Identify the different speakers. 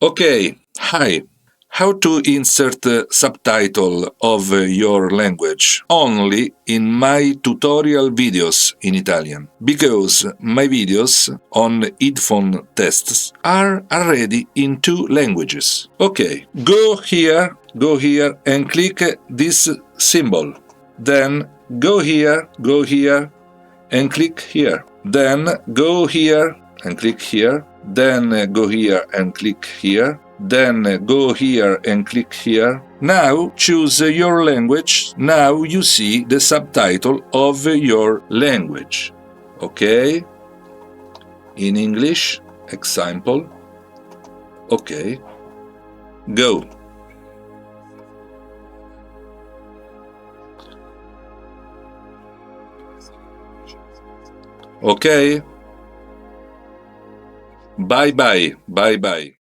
Speaker 1: Okay, hi. How to insert subtitle of your language only in my tutorial videos in Italian, because my videos on headphone tests are already in 2 languages. Okay, go here and click this symbol. Then go here and click here. Then go here and click here. Then go here and click here. Then go here and click here. Now choose your language. Now you see the subtitle of your language. Okay? In English, example. Okay. Go. Okay? Bye bye. Bye bye.